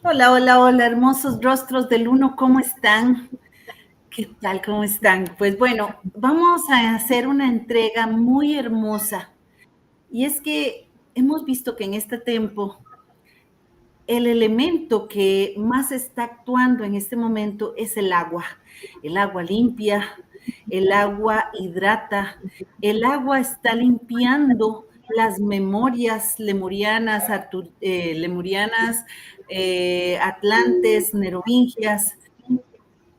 Hola, hola, hola, hermosos rostros del uno, ¿cómo están? ¿Qué tal? ¿Cómo están? Pues bueno, vamos a hacer una entrega muy hermosa. Y es que hemos visto que en este tiempo el elemento que más está actuando en este momento es el agua. El agua limpia, el agua hidrata, el agua está limpiando las memorias lemurianas, atlantes, merovingias.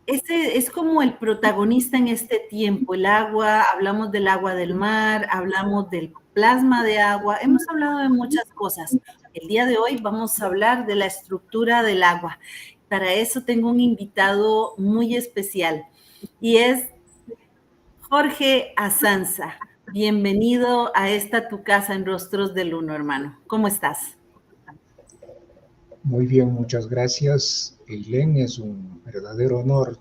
Ese es como el protagonista en este tiempo, el agua, hablamos del agua del mar, hablamos del plasma de agua, hemos hablado de muchas cosas. El día de hoy vamos a hablar de la estructura del agua. Para eso tengo un invitado muy especial y es Jorge Azanza. Bienvenido a esta tu casa en Rostros del Uno, hermano. ¿Cómo estás? Muy bien, muchas gracias, Eileen. Es un verdadero honor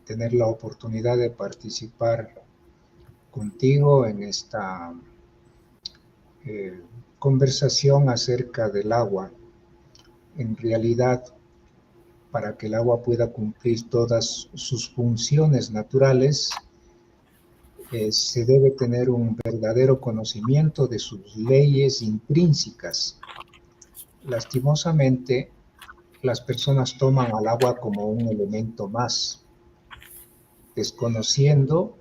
tener la oportunidad de participar contigo en esta eh, conversación acerca del agua. En realidad, para que el agua pueda cumplir todas sus funciones naturales, se debe tener un verdadero conocimiento de sus leyes intrínsecas. Lastimosamente, las personas toman al agua como un elemento más, desconociendo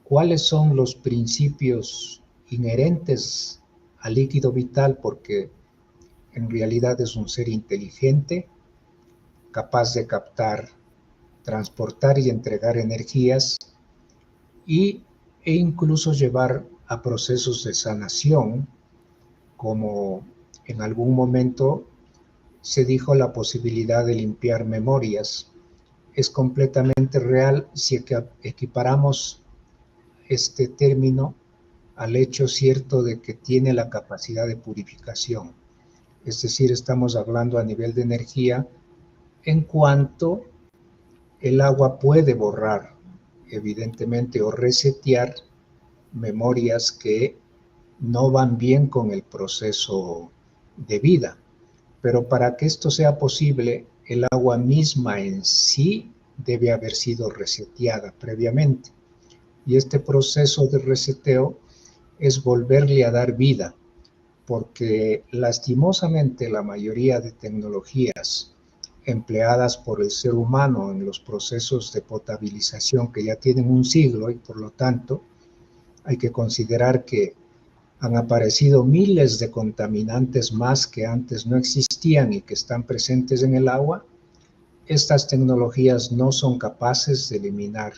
cuáles son los principios inherentes al líquido vital, porque en realidad es un ser inteligente, capaz de captar, transportar y entregar energías y, e incluso llevar a procesos de sanación, como en algún momento se dijo la posibilidad de limpiar memorias. Es completamente real si equiparamos este término al hecho cierto de que tiene la capacidad de purificación. Es decir, estamos hablando a nivel de energía en cuanto el agua puede borrar, evidentemente, o resetear memorias que no van bien con el proceso de vida. Pero para que esto sea posible, el agua misma en sí debe haber sido reseteada previamente. Y este proceso de reseteo es volverle a dar vida, porque lastimosamente la mayoría de tecnologías empleadas por el ser humano en los procesos de potabilización que ya tienen un siglo y por lo tanto hay que considerar que han aparecido miles de contaminantes más que antes no existían y que están presentes en el agua. Estas tecnologías no son capaces de eliminar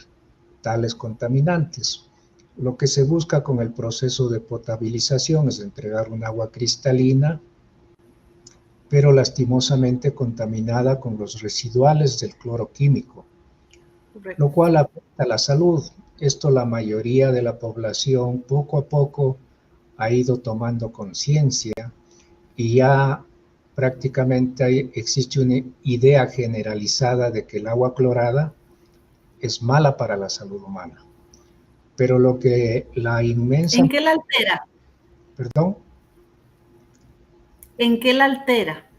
tales contaminantes. Lo que se busca con el proceso de potabilización es entregar un agua cristalina, pero lastimosamente contaminada con los residuales del cloro químico, lo Correcto. cual afecta a la salud. Esto la mayoría de la población poco a poco ha ido tomando conciencia y ya prácticamente existe una idea generalizada de que el agua clorada es mala para la salud humana. Pero lo que la inmensa, ¿En qué la altera? perdón, ¿En qué la altera?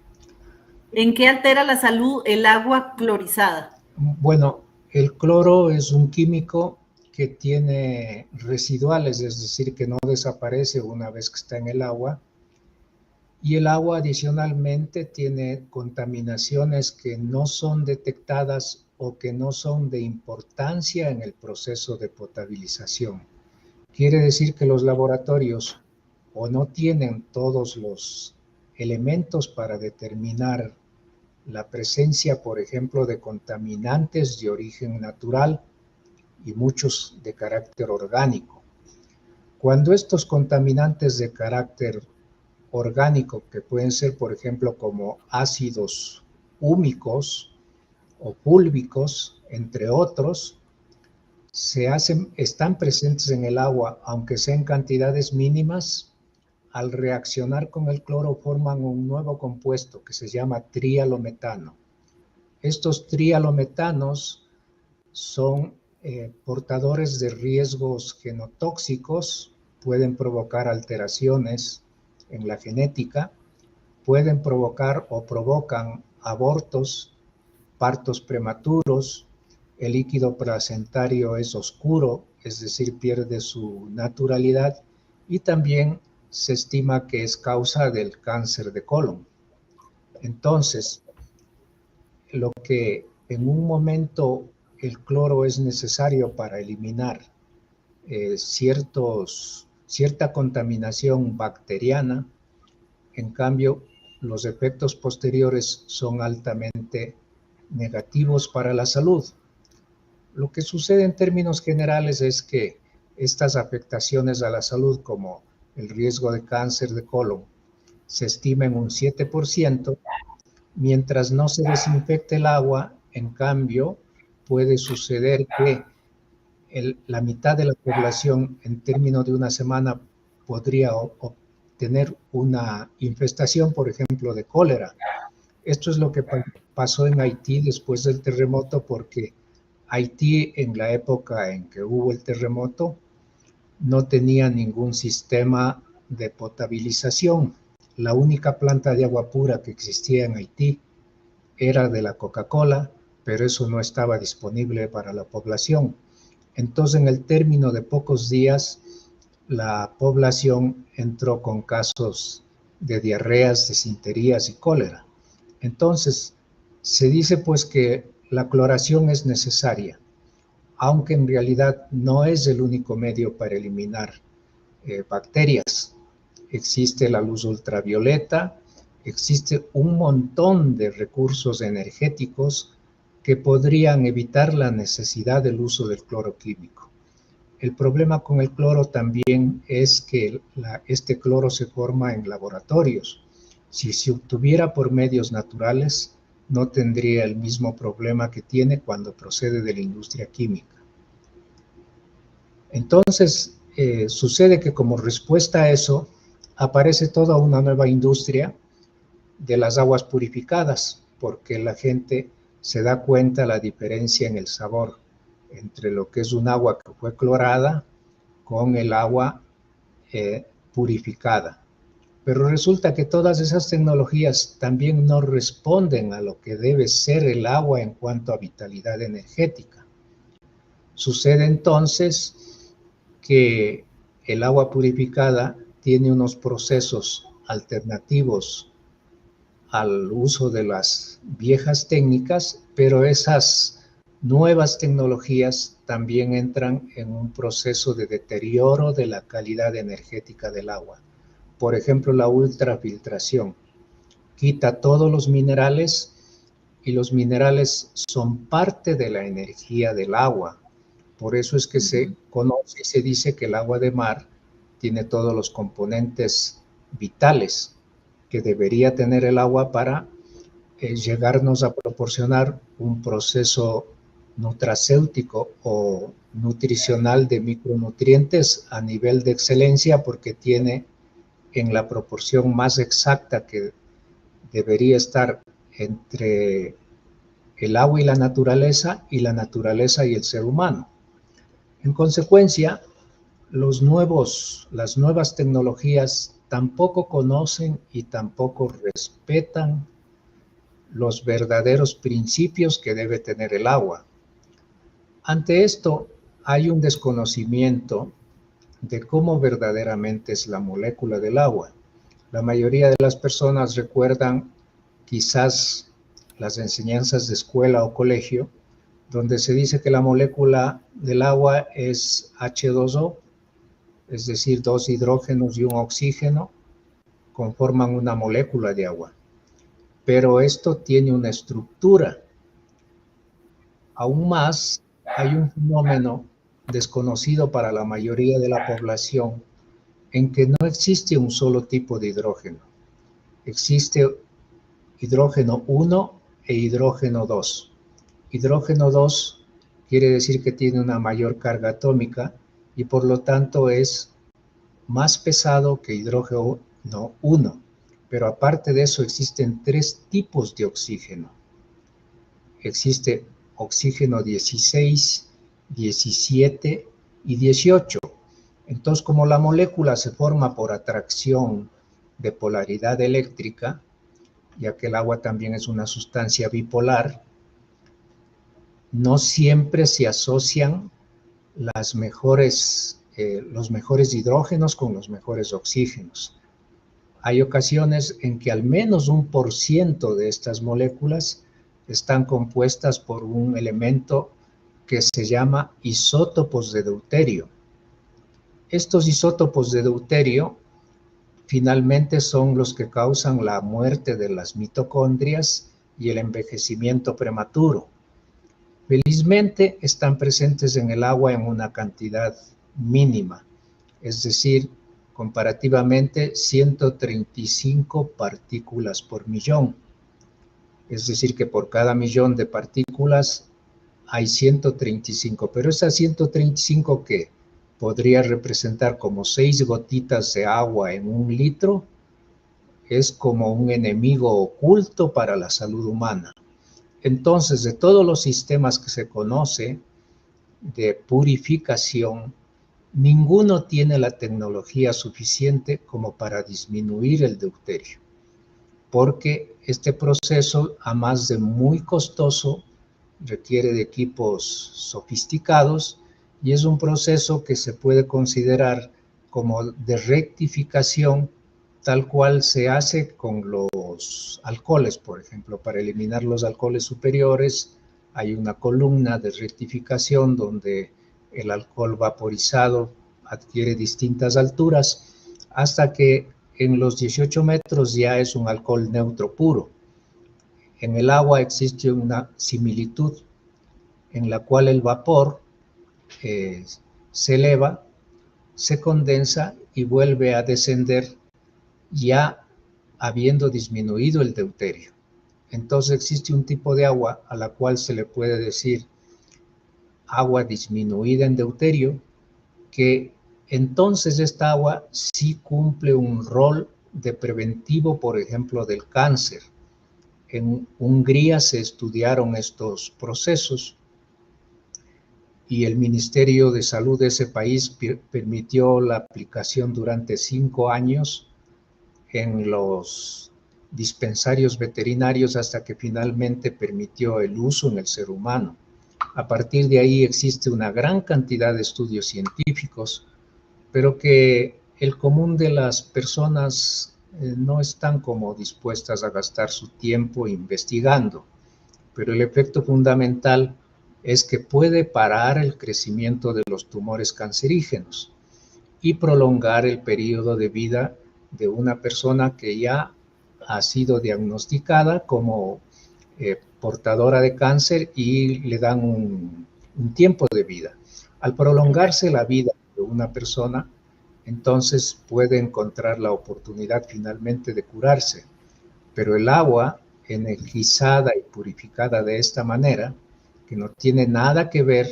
¿En qué altera la salud el agua clorizada? bueno, el cloro es un químico que tiene residuales, es decir, que no desaparece una vez que está en el agua. Y el agua adicionalmente tiene contaminaciones que no son detectadas o que no son de importancia en el proceso de potabilización. Quiere decir que los laboratorios o no tienen todos los elementos para determinar la presencia, por ejemplo, de contaminantes de origen natural y muchos de carácter orgánico. Cuando estos contaminantes de carácter orgánico, que pueden ser, por ejemplo, como ácidos húmicos o púlvicos, entre otros, están presentes en el agua, aunque sean cantidades mínimas, al reaccionar con el cloro forman un nuevo compuesto que se llama trialometano. Estos trialometanos son portadores de riesgos genotóxicos, pueden provocar alteraciones en la genética pueden provocar o provocan abortos, partos prematuros, el líquido placentario es oscuro, es decir, pierde su naturalidad, y también se estima que es causa del cáncer de colon. Entonces, lo que en un momento el cloro es necesario para eliminar cierta contaminación bacteriana, en cambio, los efectos posteriores son altamente negativos para la salud. Lo que sucede en términos generales es que estas afectaciones a la salud, como el riesgo de cáncer de colon, se estima en un 7%, mientras no se desinfecte el agua. En cambio, puede suceder que la mitad de la población en términos de una semana podría obtener una infestación, por ejemplo, de cólera. Esto es lo que pasó en Haití después del terremoto, porque Haití, en la época en que hubo el terremoto, no tenía ningún sistema de potabilización. La única planta de agua pura que existía en Haití era de la Coca-Cola, pero eso no estaba disponible para la población. Entonces, en el término de pocos días, la población entró con casos de diarreas, desinterías y cólera. Entonces, se dice pues que la cloración es necesaria, aunque en realidad no es el único medio para eliminar bacterias. Existe la luz ultravioleta, existe un montón de recursos energéticos que podrían evitar la necesidad del uso del cloro químico. El problema con el cloro también es que este cloro se forma en laboratorios. Si se obtuviera por medios naturales, no tendría el mismo problema que tiene cuando procede de la industria química. Entonces, sucede que como respuesta a eso, aparece toda una nueva industria de las aguas purificadas, porque la gente se da cuenta la diferencia en el sabor entre lo que es un agua que fue clorada con el agua purificada. Pero resulta que todas esas tecnologías también no responden a lo que debe ser el agua en cuanto a vitalidad energética. Sucede entonces que el agua purificada tiene unos procesos alternativos al uso de las viejas técnicas, pero esas nuevas tecnologías también entran en un proceso de deterioro de la calidad energética del agua. Por ejemplo, la ultrafiltración quita todos los minerales, y los minerales son parte de la energía del agua. Por eso es que se conoce y se dice que el agua de mar tiene todos los componentes vitales que debería tener el agua para llegarnos a proporcionar un proceso nutracéutico o nutricional de micronutrientes a nivel de excelencia, porque tiene en la proporción más exacta que debería estar entre el agua y la naturaleza y el ser humano. En consecuencia, las nuevas tecnologías tampoco conocen y tampoco respetan los verdaderos principios que debe tener el agua. Ante esto, hay un desconocimiento de cómo verdaderamente es la molécula del agua. La mayoría de las personas recuerdan quizás las enseñanzas de escuela o colegio, donde se dice que la molécula del agua es H2O, es decir, 2 hidrógenos y un oxígeno conforman una molécula de agua. Pero esto tiene una estructura. Aún más, hay un fenómeno desconocido para la mayoría de la población, en que no existe un solo tipo de hidrógeno. Existe hidrógeno 1 e hidrógeno 2. Hidrógeno 2 quiere decir que tiene una mayor carga atómica y por lo tanto es más pesado que hidrógeno 1. Pero aparte de eso existen 3 tipos de oxígeno. Existe oxígeno 16, 17 y 18. Entonces, como la molécula se forma por atracción de polaridad eléctrica, ya que el agua también es una sustancia bipolar, no siempre se asocian los mejores hidrógenos con los mejores oxígenos. Hay ocasiones en que al menos 1% de estas moléculas están compuestas por un elemento que se llama isótopos de deuterio. Estos isótopos de deuterio finalmente son los que causan la muerte de las mitocondrias y el envejecimiento prematuro. Felizmente están presentes en el agua en una cantidad mínima, es decir, comparativamente 135 partículas por millón. Es decir, que por cada millón de partículas hay 135, pero esas 135 que podría representar como 6 gotitas de agua en 1 litro, es como un enemigo oculto para la salud humana. Entonces, de todos los sistemas que se conoce de purificación, ninguno tiene la tecnología suficiente como para disminuir el deuterio, porque este proceso, además de muy costoso, requiere de equipos sofisticados y es un proceso que se puede considerar como de rectificación, tal cual se hace con los alcoholes, por ejemplo. Para eliminar los alcoholes superiores hay una columna de rectificación donde el alcohol vaporizado adquiere distintas alturas hasta que en los 18 metros ya es un alcohol neutro puro. En el agua existe una similitud en la cual el vapor se eleva, se condensa y vuelve a descender ya habiendo disminuido el deuterio. Entonces existe un tipo de agua a la cual se le puede decir agua disminuida en deuterio, que entonces esta agua sí cumple un rol de preventivo, por ejemplo, del cáncer. En Hungría se estudiaron estos procesos y el Ministerio de Salud de ese país permitió la aplicación durante 5 años en los dispensarios veterinarios hasta que finalmente permitió el uso en el ser humano. A partir de ahí existe una gran cantidad de estudios científicos, pero que el común de las personas no están como dispuestas a gastar su tiempo investigando. Pero el efecto fundamental es que puede parar el crecimiento de los tumores cancerígenos y prolongar el periodo de vida de una persona que ya ha sido diagnosticada como portadora de cáncer y le dan un tiempo de vida. Al prolongarse la vida de una persona, entonces puede encontrar la oportunidad finalmente de curarse. Pero el agua energizada y purificada de esta manera, que no tiene nada que ver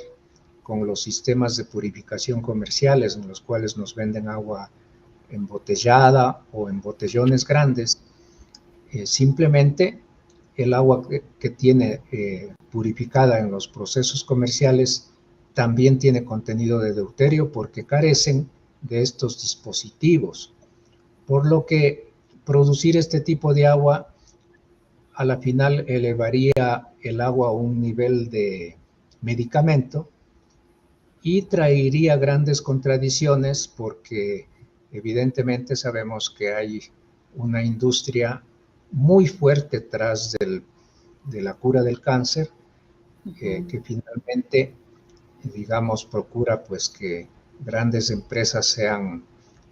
con los sistemas de purificación comerciales en los cuales nos venden agua embotellada o en botellones grandes, simplemente el agua que tiene purificada en los procesos comerciales también tiene contenido de deuterio porque carecen de estos dispositivos, por lo que producir este tipo de agua a la final elevaría el agua a un nivel de medicamento y traería grandes contradicciones porque evidentemente sabemos que hay una industria muy fuerte tras de la cura del cáncer, que finalmente, digamos, procura pues que grandes empresas sean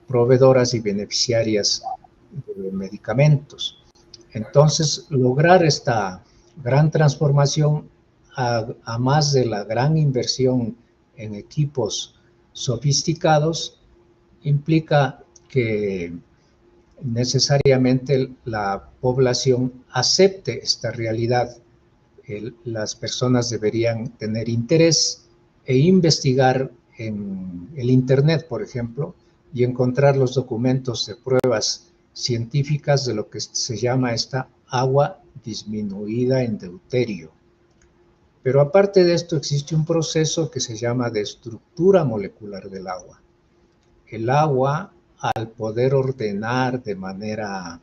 proveedoras y beneficiarias de medicamentos. Entonces, lograr esta gran transformación, a más de la gran inversión en equipos sofisticados, implica que necesariamente la población acepte esta realidad. Las personas deberían tener interés e investigar en el Internet, por ejemplo, y encontrar los documentos de pruebas científicas de lo que se llama esta agua disminuida en deuterio. Pero aparte de esto existe un proceso que se llama de estructura molecular del agua. El agua, al poder ordenar de manera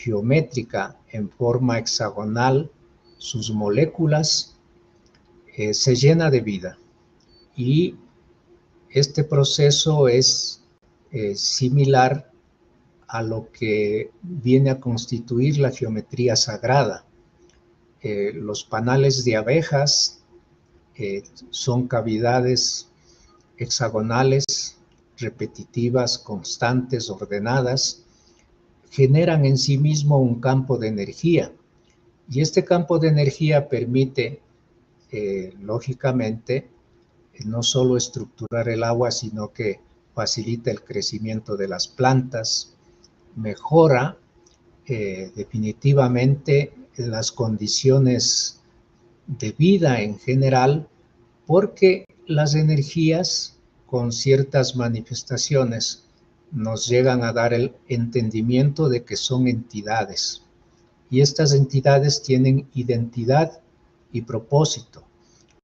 geométrica en forma hexagonal, sus moléculas, se llena de vida. Y este proceso es similar a lo que viene a constituir la geometría sagrada. Los panales de abejas son cavidades hexagonales, repetitivas, constantes, ordenadas, generan en sí mismo un campo de energía. Y este campo de energía permite, lógicamente, no solo estructurar el agua, sino que facilita el crecimiento de las plantas, mejora definitivamente las condiciones de vida en general, porque las energías con ciertas manifestaciones nos llegan a dar el entendimiento de que son entidades. Y estas entidades tienen identidad y propósito.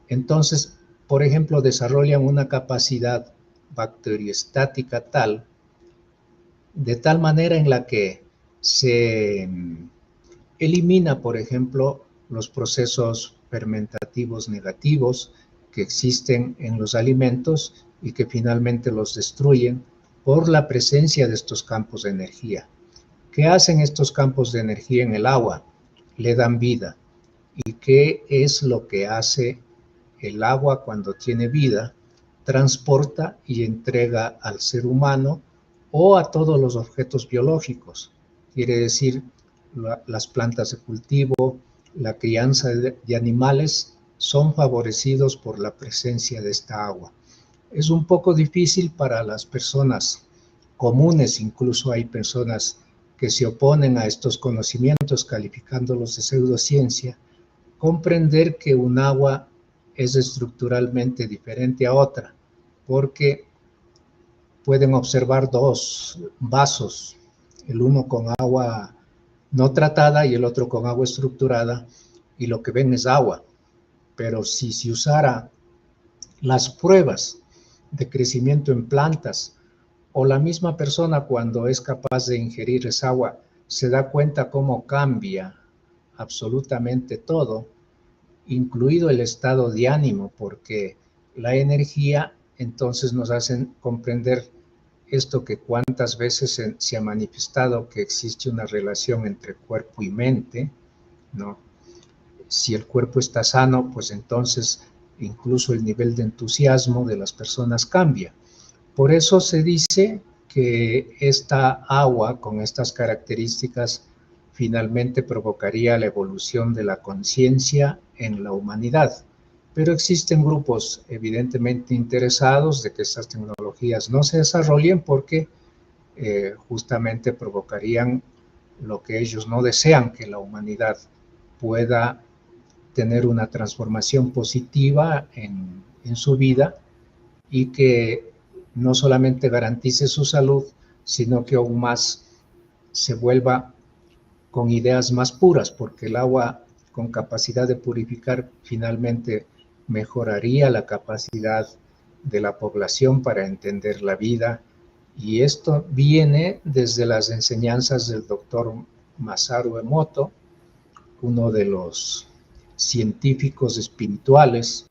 Entonces, por ejemplo, desarrollan una capacidad bacteriostática de tal manera en la que se elimina, por ejemplo, los procesos fermentativos negativos que existen en los alimentos y que finalmente los destruyen por la presencia de estos campos de energía. ¿Qué hacen estos campos de energía en el agua? Le dan vida. ¿Y qué es lo que hace el agua cuando tiene vida? Transporta y entrega al ser humano o a todos los objetos biológicos. Quiere decir, las plantas de cultivo, la crianza de animales son favorecidos por la presencia de esta agua. Es un poco difícil para las personas comunes, incluso hay personas que se oponen a estos conocimientos calificándolos de pseudociencia, comprender que un agua es estructuralmente diferente a otra, porque pueden observar dos vasos, el uno con agua no tratada y el otro con agua estructurada, y lo que ven es agua. Pero si se usara las pruebas de crecimiento en plantas, o la misma persona cuando es capaz de ingerir esa agua, se da cuenta cómo cambia absolutamente todo, incluido el estado de ánimo, porque la energía entonces nos hace comprender esto que cuántas veces se ha manifestado, que existe una relación entre cuerpo y mente, ¿no? Si el cuerpo está sano, pues entonces incluso el nivel de entusiasmo de las personas cambia. Por eso se dice que esta agua con estas características finalmente provocaría la evolución de la conciencia en la humanidad. Pero existen grupos evidentemente interesados de que estas tecnologías no se desarrollen porque justamente provocarían lo que ellos no desean, que la humanidad pueda tener una transformación positiva en su vida y que no solamente garantice su salud, sino que aún más se vuelva con ideas más puras, porque el agua con capacidad de purificar finalmente mejoraría la capacidad de la población para entender la vida. Y esto viene desde las enseñanzas del doctor Masaru Emoto, uno de los científicos espirituales.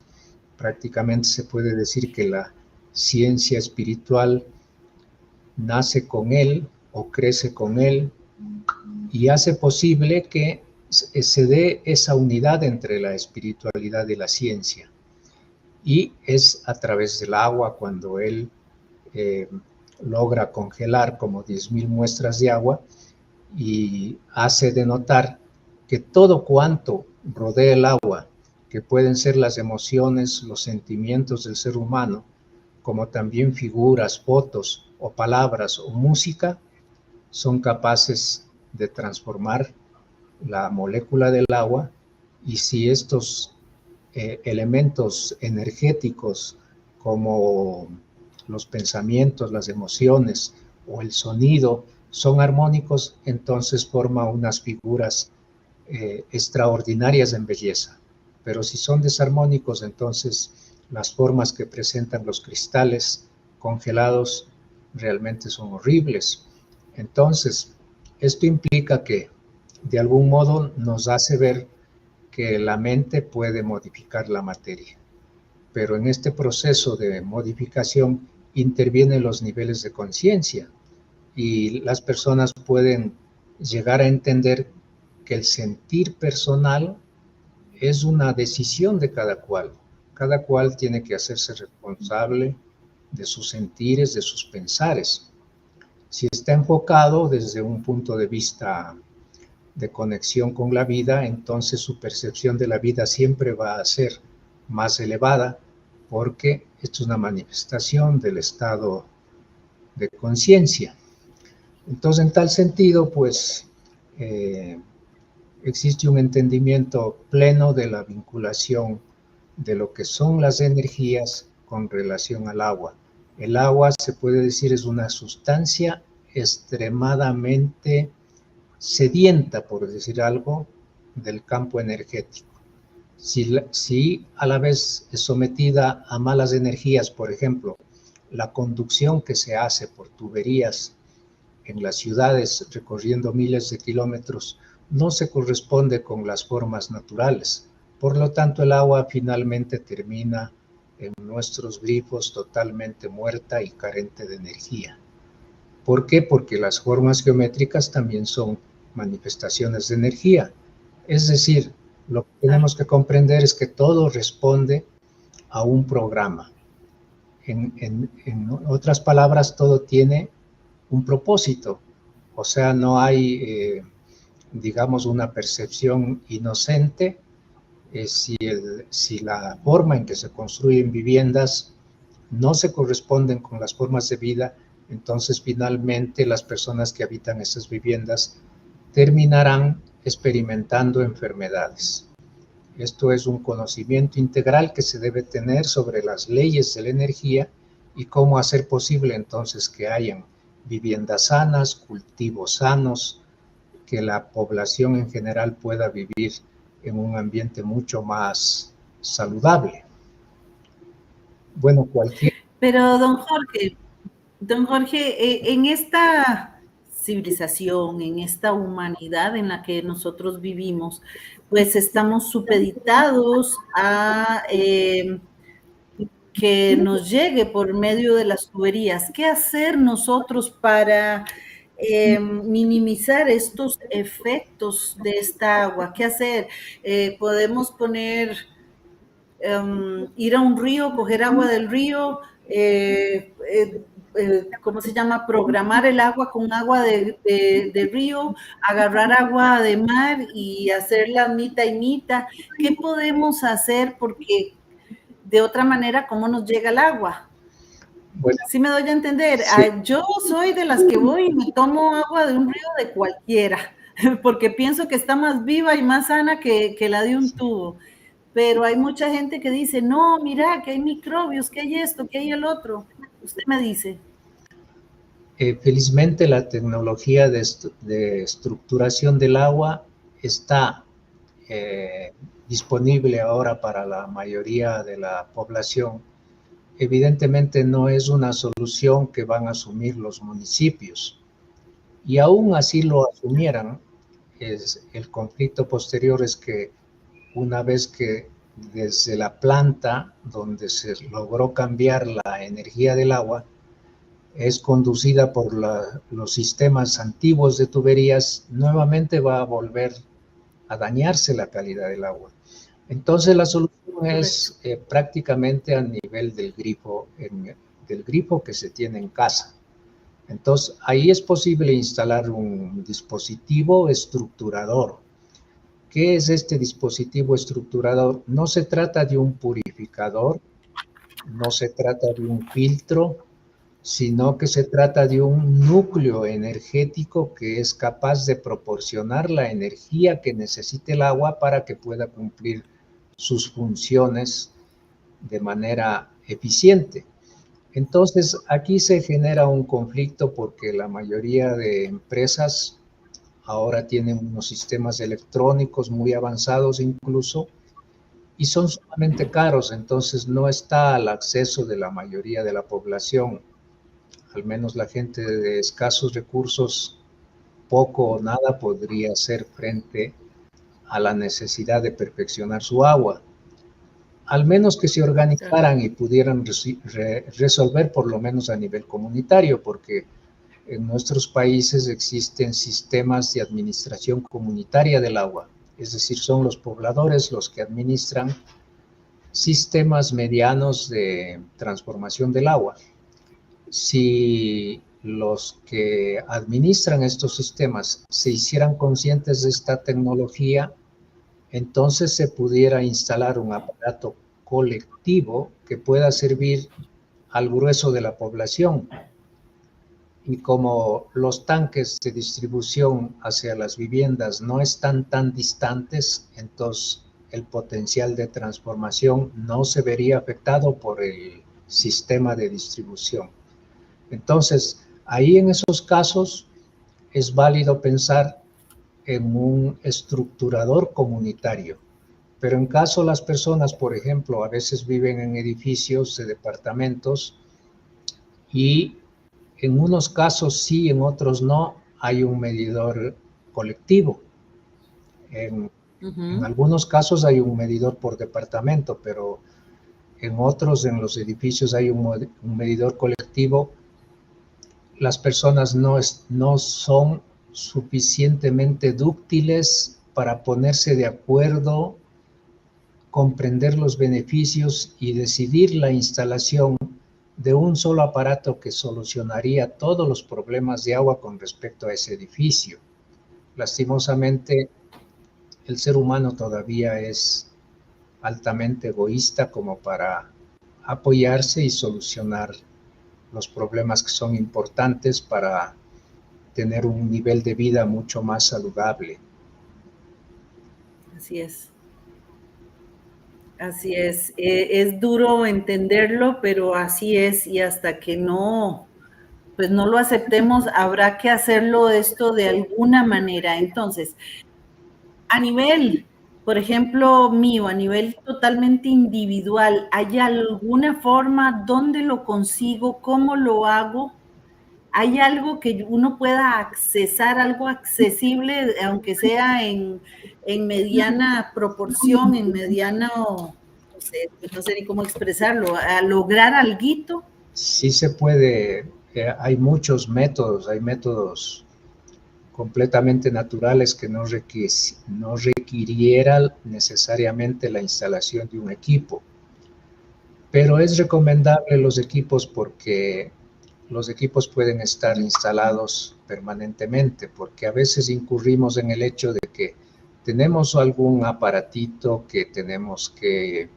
Prácticamente se puede decir que la ciencia espiritual nace con él o crece con él y hace posible que se dé esa unidad entre la espiritualidad y la ciencia. Y es a través del agua cuando él logra congelar como 10.000 muestras de agua y hace denotar que todo cuanto rodea el agua, que pueden ser las emociones, los sentimientos del ser humano, como también figuras, fotos o palabras o música, son capaces de transformar la molécula del agua. Y si estos elementos energéticos como los pensamientos, las emociones o el sonido son armónicos, entonces forma unas figuras extraordinarias en belleza. Pero si son desarmónicos, entonces las formas que presentan los cristales congelados realmente son horribles. Entonces, esto implica que de algún modo nos hace ver que la mente puede modificar la materia. Pero en este proceso de modificación intervienen los niveles de conciencia y las personas pueden llegar a entender que el sentir personal es una decisión de cada cual. Cada cual tiene que hacerse responsable de sus sentires, de sus pensares. Si está enfocado desde un punto de vista de conexión con la vida, entonces su percepción de la vida siempre va a ser más elevada, porque esto es una manifestación del estado de conciencia. Entonces, en tal sentido, pues, existe un entendimiento pleno de la vinculación de lo que son las energías con relación al agua. El agua, se puede decir, es una sustancia extremadamente sedienta, por decir algo, del campo energético. Si a la vez es sometida a malas energías, por ejemplo, la conducción que se hace por tuberías en las ciudades recorriendo miles de kilómetros no se corresponde con las formas naturales. Por lo tanto, el agua finalmente termina en nuestros grifos totalmente muerta y carente de energía. ¿Por qué? Porque las formas geométricas también son manifestaciones de energía. Es decir, lo que tenemos que comprender es que todo responde a un programa. En otras palabras, todo tiene un propósito. O sea, no hay, digamos, una percepción inocente. Si la forma en que se construyen viviendas no se corresponden con las formas de vida, entonces finalmente las personas que habitan esas viviendas terminarán experimentando enfermedades. Esto es un conocimiento integral que se debe tener sobre las leyes de la energía y cómo hacer posible entonces que hayan viviendas sanas, cultivos sanos, que la población en general pueda vivir en un ambiente mucho más saludable. Bueno, cualquier... Pero don Jorge, en esta civilización, en esta humanidad en la que nosotros vivimos, pues estamos supeditados a que nos llegue por medio de las tuberías. ¿Qué hacer nosotros para minimizar estos efectos de esta agua? ¿Qué hacer? Podemos poner, ir a un río, coger agua del río, ¿cómo se llama? Programar el agua con agua de río, agarrar agua de mar y hacerla mitad y mitad. ¿Qué podemos hacer? Porque de otra manera, ¿cómo nos llega el agua? Bueno, ¿Sí me doy a entender? sí. Yo soy de las que voy y me tomo agua de un río de cualquiera, porque pienso que está más viva y más sana que la de un tubo. Pero hay mucha gente que dice, no, mira, que hay microbios, que hay esto, que hay el otro. Usted me dice. Felizmente la tecnología de estructuración del agua está disponible ahora para la mayoría de la población. Evidentemente no es una solución que van a asumir los municipios, y aún así lo asumieran, el conflicto posterior es que una vez que desde la planta donde se logró cambiar la energía del agua es conducida por los sistemas antiguos de tuberías, nuevamente va a volver a dañarse la calidad del agua. Entonces la solución es prácticamente a nivel del grifo que se tiene en casa. Entonces ahí es posible instalar un dispositivo estructurador. ¿Qué es este dispositivo estructurador? No se trata de un purificador, no se trata de un filtro, sino que se trata de un núcleo energético que es capaz de proporcionar la energía que necesite el agua para que pueda cumplir sus funciones de manera eficiente. Entonces, aquí se genera un conflicto porque la mayoría de empresas ahora tienen unos sistemas electrónicos muy avanzados incluso, y son sumamente caros, entonces no está al acceso de la mayoría de la población. Al menos la gente de escasos recursos poco o nada podría hacer frente a la necesidad de perfeccionar su agua. Al menos que se organizaran y pudieran resolver por lo menos a nivel comunitario, porque en nuestros países existen sistemas de administración comunitaria del agua, es decir, son los pobladores los que administran sistemas medianos de transformación del agua. Si los que administran estos sistemas se hicieran conscientes de esta tecnología, entonces se pudiera instalar un aparato colectivo que pueda servir al grueso de la población. Y como los tanques de distribución hacia las viviendas no están tan distantes, entonces el potencial de transformación no se vería afectado por el sistema de distribución. Entonces, ahí en esos casos es válido pensar en un estructurador comunitario. Pero en caso las personas, por ejemplo, a veces viven en edificios de departamentos y en unos casos sí, en otros no, hay un medidor colectivo. En algunos casos hay un medidor por departamento, pero en otros, en los edificios, hay un medidor colectivo. Las personas no son suficientemente dúctiles para ponerse de acuerdo, comprender los beneficios y decidir la instalación de un solo aparato que solucionaría todos los problemas de agua con respecto a ese edificio. Lastimosamente, el ser humano todavía es altamente egoísta como para apoyarse y solucionar los problemas que son importantes para tener un nivel de vida mucho más saludable. Así es. Así es. Es duro entenderlo, pero así es. Y hasta que no, pues no lo aceptemos, habrá que hacerlo esto de alguna manera. Entonces, a nivel, por ejemplo, mío, a nivel totalmente individual, ¿hay alguna forma donde lo consigo? ¿Cómo lo hago? ¿Hay algo que uno pueda accesar, algo accesible, aunque sea en mediana proporción, en mediano, no sé ni cómo expresarlo, a lograr alguito? Sí se puede, hay muchos métodos, hay métodos completamente naturales que no requirieran necesariamente la instalación de un equipo. Pero es recomendable los equipos porque los equipos pueden estar instalados permanentemente, porque a veces incurrimos en el hecho de que tenemos algún aparatito que tenemos que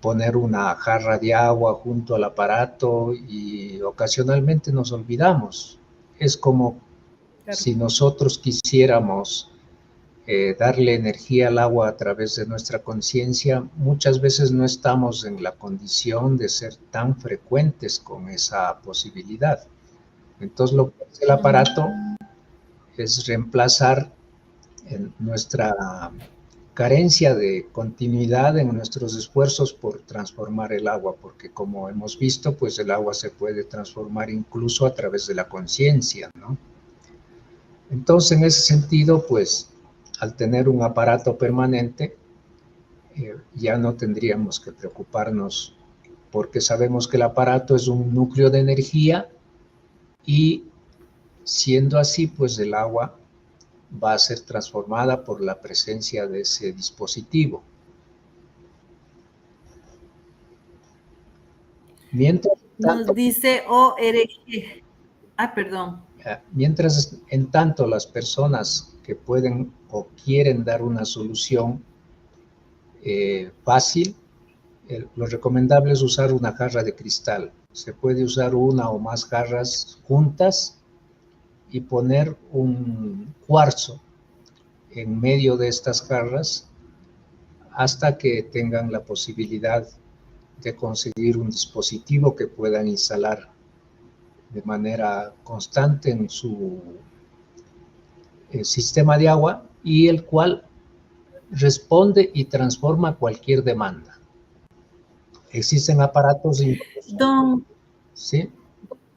poner una jarra de agua junto al aparato y ocasionalmente nos olvidamos. Es como si nosotros quisiéramos darle energía al agua a través de nuestra conciencia, muchas veces no estamos en la condición de ser tan frecuentes con esa posibilidad. Entonces lo que hace el aparato es reemplazar nuestra carencia de continuidad en nuestros esfuerzos por transformar el agua, porque como hemos visto, pues el agua se puede transformar incluso a través de la conciencia, ¿no? Entonces, en ese sentido, pues, al tener un aparato permanente, ya no tendríamos que preocuparnos porque sabemos que el aparato es un núcleo de energía y siendo así, pues el agua va a ser transformada por la presencia de ese dispositivo. Mientras tanto, nos dice ORG. Perdón. Mientras en tanto las personas que pueden o quieren dar una solución fácil, lo recomendable es usar una jarra de cristal. Se puede usar una o más jarras juntas y poner un cuarzo en medio de estas jarras hasta que tengan la posibilidad de conseguir un dispositivo que puedan instalar de manera constante en su sistema de agua y el cual responde y transforma cualquier demanda. Existen aparatos. Don, ¿Sí?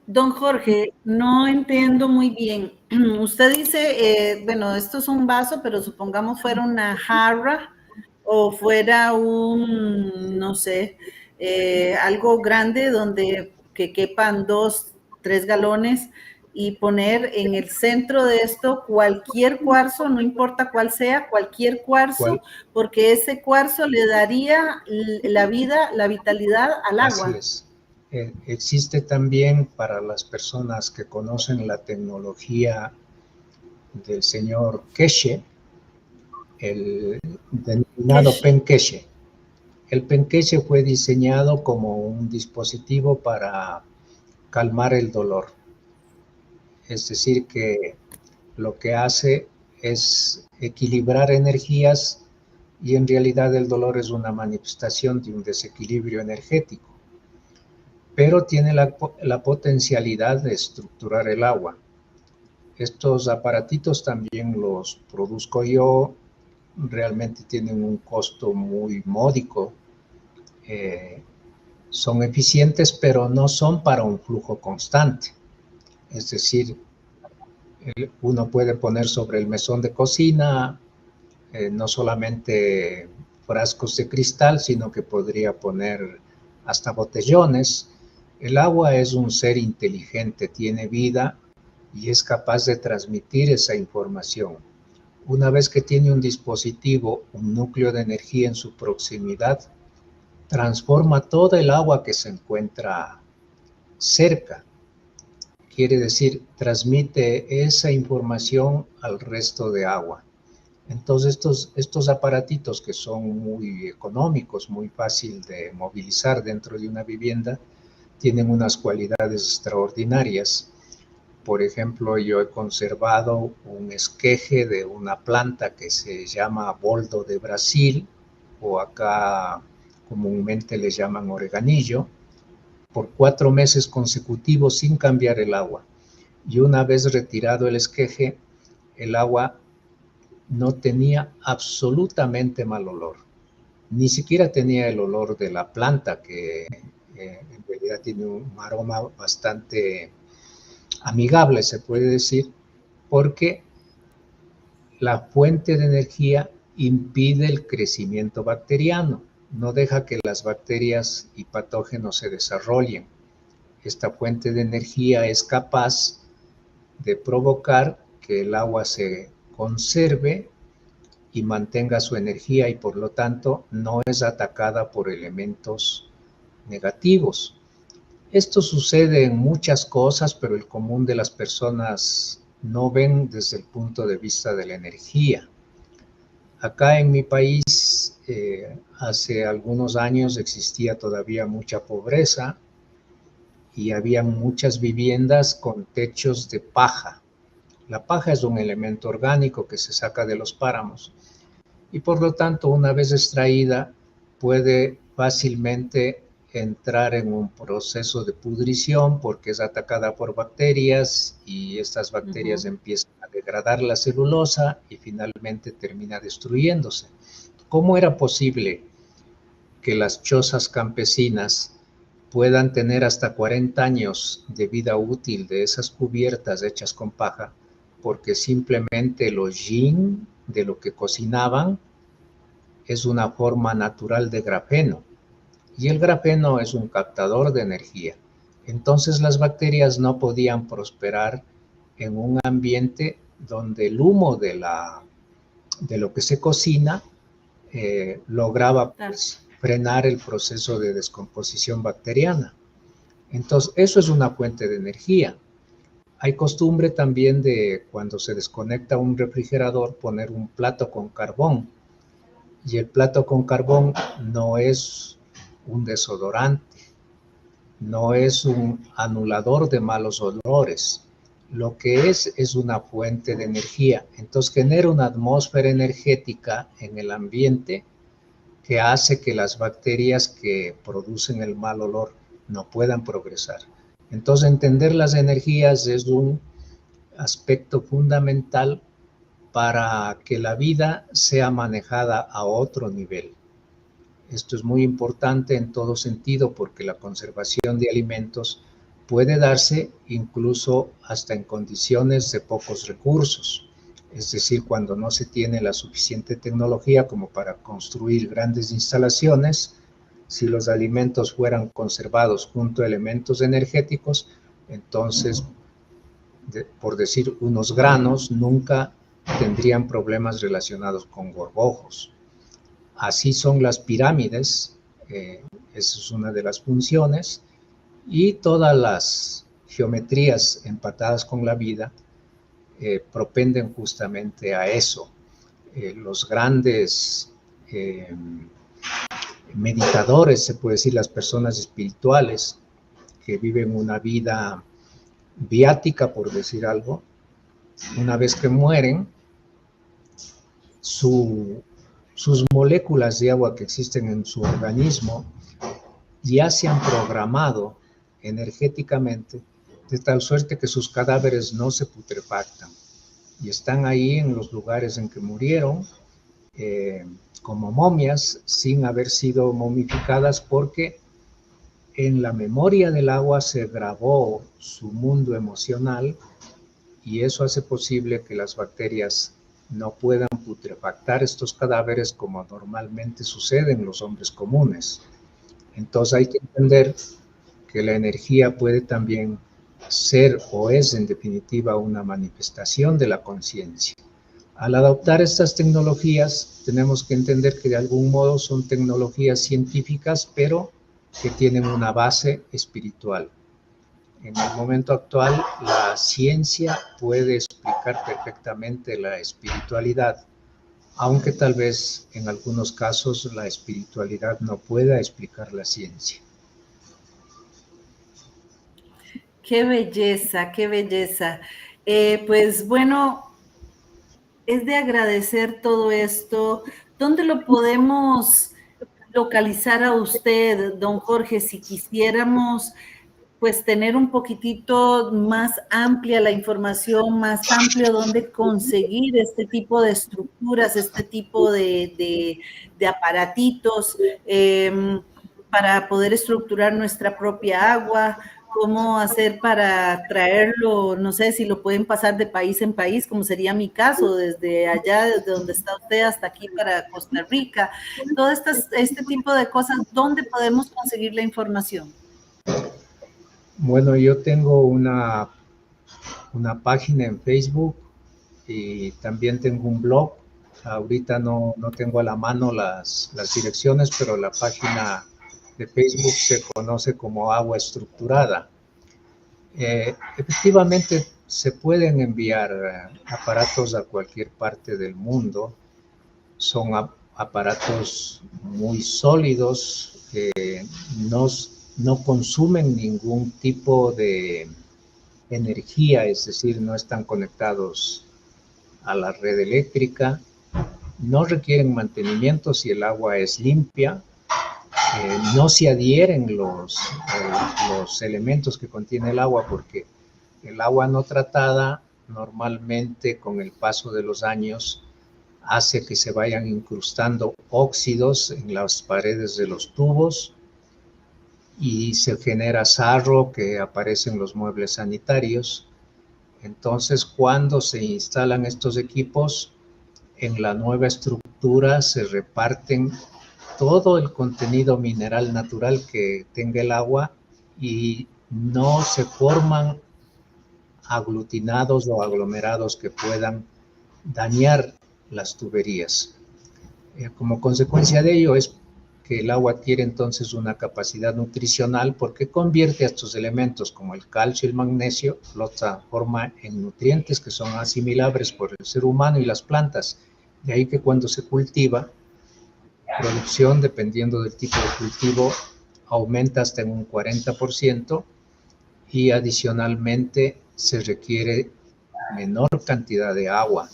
Don Jorge, no entiendo muy bien. Usted dice, bueno, esto es un vaso, pero supongamos fuera una jarra o fuera un, no sé, algo grande donde que quepan 2, 3 galones y poner en el centro de esto cualquier cuarzo, no importa cuál sea, cualquier cuarzo, ¿Cuál? porque ese cuarzo le daría la vida, la vitalidad al Así agua. es. Existe también para las personas que conocen la tecnología del señor Keshe, el denominado Keshe. Penqueche. El Penqueche fue diseñado como un dispositivo para calmar el dolor. Es decir, que lo que hace es equilibrar energías y en realidad el dolor es una manifestación de un desequilibrio energético, pero tiene la potencialidad de estructurar el agua. Estos aparatitos también los produzco yo, realmente tienen un costo muy módico, eh, son eficientes, pero no son para un flujo constante. Es decir, uno puede poner sobre el mesón de cocina no solamente frascos de cristal, sino que podría poner hasta botellones. El agua es un ser inteligente, tiene vida y es capaz de transmitir esa información. Una vez que tiene un dispositivo, un núcleo de energía en su proximidad, transforma toda el agua que se encuentra cerca. Quiere decir, transmite esa información al resto de agua. Entonces, estos aparatitos que son muy económicos, muy fácil de movilizar dentro de una vivienda, tienen unas cualidades extraordinarias. Por ejemplo, yo he conservado un esqueje de una planta que se llama boldo de Brasil, o acá comúnmente le llaman oreganillo, por 4 meses consecutivos sin cambiar el agua. Y una vez retirado el esqueje, el agua no tenía absolutamente mal olor. Ni siquiera tenía el olor de la planta, que en realidad tiene un aroma bastante amigable, se puede decir, porque la fuente de energía impide el crecimiento bacteriano, no deja que las bacterias y patógenos se desarrollen. Esta fuente de energía es capaz de provocar que el agua se conserve y mantenga su energía y por lo tanto no es atacada por elementos negativos. Esto sucede en muchas cosas, pero el común de las personas no ven desde el punto de vista de la energía. Acá en mi país, hace algunos años existía todavía mucha pobreza y había muchas viviendas con techos de paja. La paja es un elemento orgánico que se saca de los páramos y por lo tanto, una vez extraída, puede fácilmente entrar en un proceso de pudrición porque es atacada por bacterias y estas bacterias empiezan a degradar la celulosa y finalmente termina destruyéndose. ¿Cómo era posible que las chozas campesinas puedan tener hasta 40 años de vida útil de esas cubiertas hechas con paja? Porque simplemente el hollín de lo que cocinaban es una forma natural de grafeno y el grafeno es un captador de energía. Entonces las bacterias no podían prosperar en un ambiente donde el humo de lo que se cocina lograba pues, frenar el proceso de descomposición bacteriana. Entonces eso es una fuente de energía. Hay costumbre también de cuando se desconecta un refrigerador poner un plato con carbón. Y el plato con carbón no es un desodorante, no es un anulador de malos olores. Lo que es una fuente de energía. Entonces genera una atmósfera energética en el ambiente que hace que las bacterias que producen el mal olor no puedan progresar. Entonces entender las energías es un aspecto fundamental para que la vida sea manejada a otro nivel. Esto es muy importante en todo sentido porque la conservación de alimentos puede darse incluso hasta en condiciones de pocos recursos, es decir, cuando no se tiene la suficiente tecnología como para construir grandes instalaciones. Si los alimentos fueran conservados junto a elementos energéticos, entonces, por decir, unos granos nunca tendrían problemas relacionados con gorgojos. Así son las pirámides, esa es una de las funciones, y todas las geometrías empatadas con la vida propenden justamente a eso. Los grandes meditadores, se puede decir, las personas espirituales que viven una vida viática, por decir algo, una vez que mueren, sus moléculas de agua que existen en su organismo ya se han programado energéticamente de tal suerte que sus cadáveres no se putrefactan y están ahí en los lugares en que murieron como momias sin haber sido momificadas, porque en la memoria del agua se grabó su mundo emocional y eso hace posible que las bacterias no puedan putrefactar estos cadáveres como normalmente sucede en los hombres comunes. Entonces hay que entender que la energía puede también ser o es en definitiva una manifestación de la conciencia. Al adoptar estas tecnologías tenemos que entender que de algún modo son tecnologías científicas, pero que tienen una base espiritual. En el momento actual la ciencia puede explicar perfectamente la espiritualidad, aunque tal vez en algunos casos la espiritualidad no pueda explicar la ciencia. Qué belleza, qué belleza. Pues bueno, es de agradecer todo esto. ¿Dónde lo podemos localizar a usted, don Jorge, si quisiéramos pues tener un poquitito más amplia la información, más amplio dónde conseguir este tipo de estructuras, este tipo de aparatitos para poder estructurar nuestra propia agua? ¿Cómo hacer para traerlo? No sé si lo pueden pasar de país en país, como sería mi caso, desde allá, desde donde está usted hasta aquí para Costa Rica. Todo este tipo de cosas, ¿dónde podemos conseguir la información? Bueno, yo tengo una página en Facebook y también tengo un blog. Ahorita no tengo a la mano las direcciones, pero la página de Facebook se conoce como Agua Estructurada. Efectivamente, se pueden enviar aparatos a cualquier parte del mundo. Son aparatos muy sólidos que no consumen ningún tipo de energía, es decir, no están conectados a la red eléctrica, no requieren mantenimiento si el agua es limpia, no se adhieren los elementos que contiene el agua, porque el agua no tratada normalmente con el paso de los años hace que se vayan incrustando óxidos en las paredes de los tubos y se genera sarro que aparece en los muebles sanitarios. Entonces, cuando se instalan estos equipos, en la nueva estructura se reparten todo el contenido mineral natural que tenga el agua y no se forman aglutinados o aglomerados que puedan dañar las tuberías. Como consecuencia de ello es que el agua adquiere entonces una capacidad nutricional porque convierte a estos elementos como el calcio y el magnesio, los transforma en nutrientes que son asimilables por el ser humano y las plantas. De ahí que cuando se cultiva, producción, dependiendo del tipo de cultivo, aumenta hasta en un 40% y adicionalmente se requiere menor cantidad de agua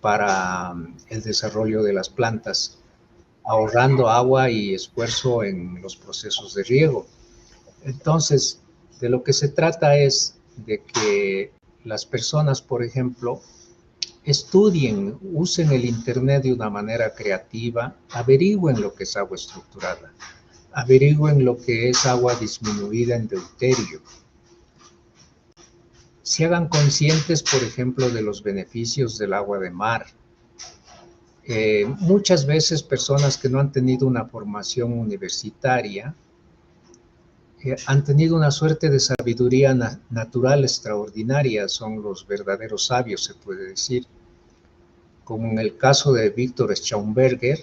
para el desarrollo de las plantas, ahorrando agua y esfuerzo en los procesos de riego. Entonces, de lo que se trata es de que las personas, por ejemplo, estudien, usen el Internet de una manera creativa, averigüen lo que es agua estructurada, averigüen lo que es agua disminuida en deuterio, se hagan conscientes, por ejemplo, de los beneficios del agua de mar. Muchas veces personas que no han tenido una formación universitaria han tenido una suerte de sabiduría natural extraordinaria, son los verdaderos sabios, se puede decir, como en el caso de Victor Schauberger,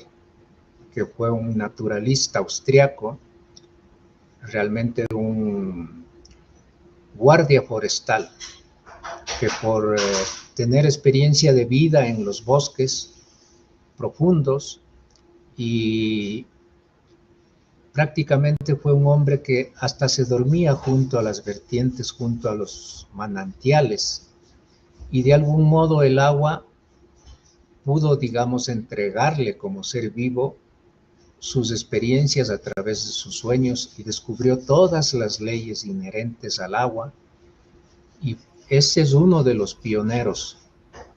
que fue un naturalista austriaco, realmente un guardia forestal, que por tener experiencia de vida en los bosques profundos y prácticamente fue un hombre que hasta se dormía junto a las vertientes, junto a los manantiales, y de algún modo el agua pudo, digamos, entregarle como ser vivo sus experiencias a través de sus sueños y descubrió todas las leyes inherentes al agua, y ese es uno de los pioneros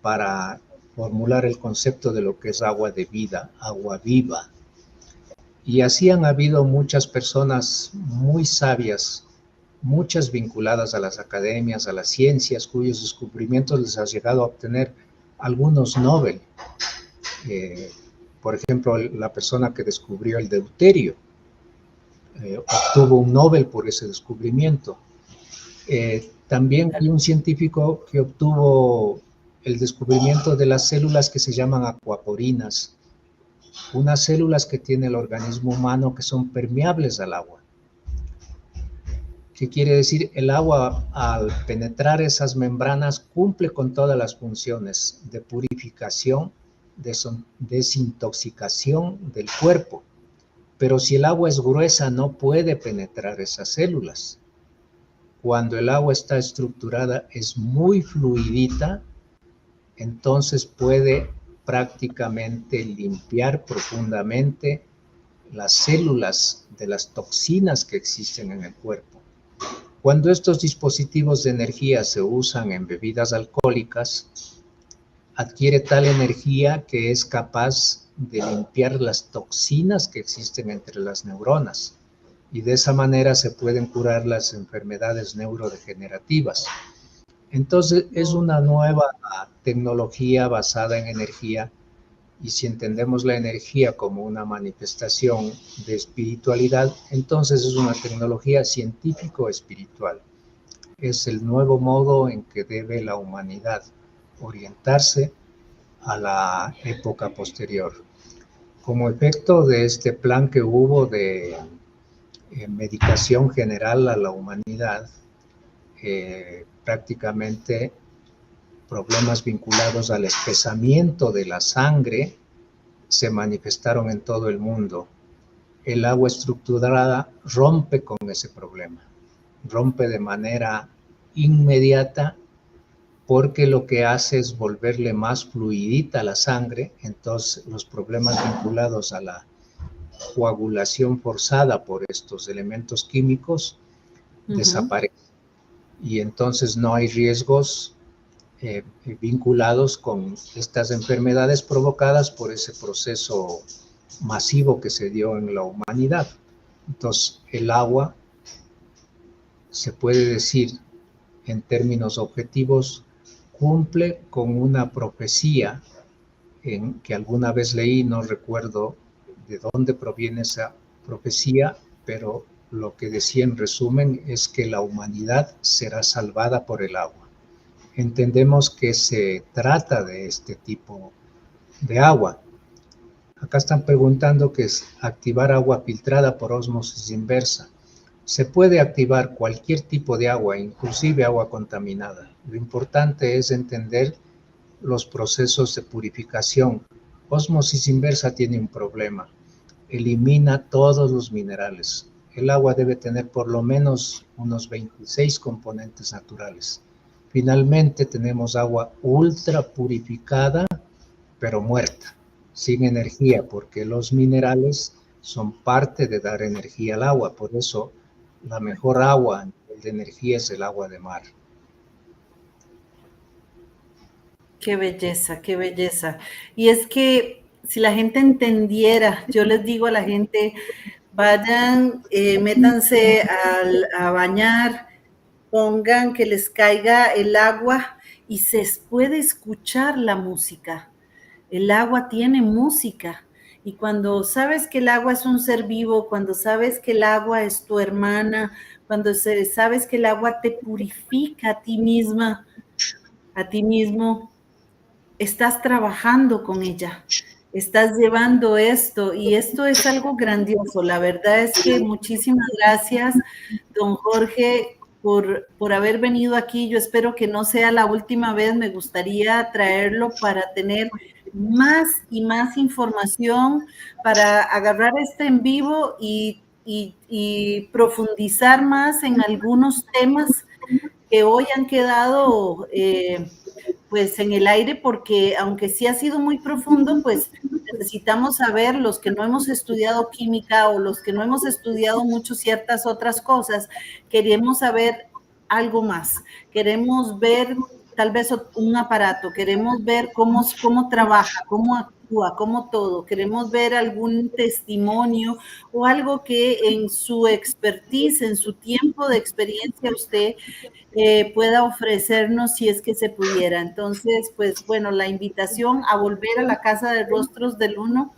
para formular el concepto de lo que es agua de vida, agua viva. Y así han habido muchas personas muy sabias, muchas vinculadas a las academias, a las ciencias, cuyos descubrimientos les ha llegado a obtener algunos Nobel. Por ejemplo, la persona que descubrió el deuterio obtuvo un Nobel por ese descubrimiento. También hay un científico que obtuvo el descubrimiento de las células que se llaman acuaporinas, unas células que tiene el organismo humano que son permeables al agua. ¿Qué quiere decir? El agua, al penetrar esas membranas, cumple con todas las funciones de purificación, de desintoxicación del cuerpo. Pero si el agua es gruesa, no puede penetrar esas células. Cuando el agua está estructurada, es muy fluidita, entonces puede prácticamente limpiar profundamente las células de las toxinas que existen en el cuerpo. Cuando estos dispositivos de energía se usan en bebidas alcohólicas, adquiere tal energía que es capaz de limpiar las toxinas que existen entre las neuronas, y de esa manera se pueden curar las enfermedades neurodegenerativas. Entonces es una nueva tecnología basada en energía, y si entendemos la energía como una manifestación de espiritualidad, entonces es una tecnología científico-espiritual. Es el nuevo modo en que debe la humanidad orientarse a la época posterior. Como efecto de este plan que hubo de medicación general a la humanidad, prácticamente problemas vinculados al espesamiento de la sangre se manifestaron en todo el mundo. El agua estructurada rompe con ese problema, rompe de manera inmediata, porque lo que hace es volverle más fluidita la sangre. Entonces los problemas vinculados a la coagulación forzada por estos elementos químicos desaparecen, y entonces no hay riesgos vinculados con estas enfermedades provocadas por ese proceso masivo que se dio en la humanidad. Entonces el agua, se puede decir en términos objetivos, cumple con una profecía que alguna vez leí, no recuerdo de dónde proviene esa profecía, pero lo que decía en resumen es que la humanidad será salvada por el agua. Entendemos que se trata de este tipo de agua. Acá están preguntando qué es activar agua filtrada por ósmosis inversa. Se puede activar cualquier tipo de agua, inclusive agua contaminada. Lo importante es entender los procesos de purificación. Ósmosis inversa tiene un problema: elimina todos los minerales. El agua debe tener por lo menos unos 26 componentes naturales. Finalmente tenemos agua ultra purificada, pero muerta, sin energía, porque los minerales son parte de dar energía al agua. Por eso la mejor agua de energía es el agua de mar. Qué belleza, qué belleza. Y es que si la gente entendiera, yo les digo a la gente, vayan, métanse a bañar, pongan que les caiga el agua y se puede escuchar la música. El agua tiene música. Y cuando sabes que el agua es un ser vivo, cuando sabes que el agua es tu hermana, cuando sabes que el agua te purifica a ti misma, a ti mismo, estás trabajando con ella, estás llevando esto y esto es algo grandioso. La verdad es que muchísimas gracias, don Jorge, por haber venido aquí. Yo espero que no sea la última vez. Me gustaría traerlo para tener más y más información, para agarrar este en vivo y profundizar más en algunos temas que hoy han quedado pues en el aire, porque aunque sí ha sido muy profundo, pues necesitamos saber, los que no hemos estudiado química o los que no hemos estudiado mucho ciertas otras cosas, queremos saber algo más, queremos ver tal vez un aparato, queremos ver cómo trabaja, cómo actúa, cómo todo, queremos ver algún testimonio o algo que en su expertise, en su tiempo de experiencia usted pueda ofrecernos si es que se pudiera. Entonces, pues bueno, la invitación a volver a la Casa de Rostros del Uno,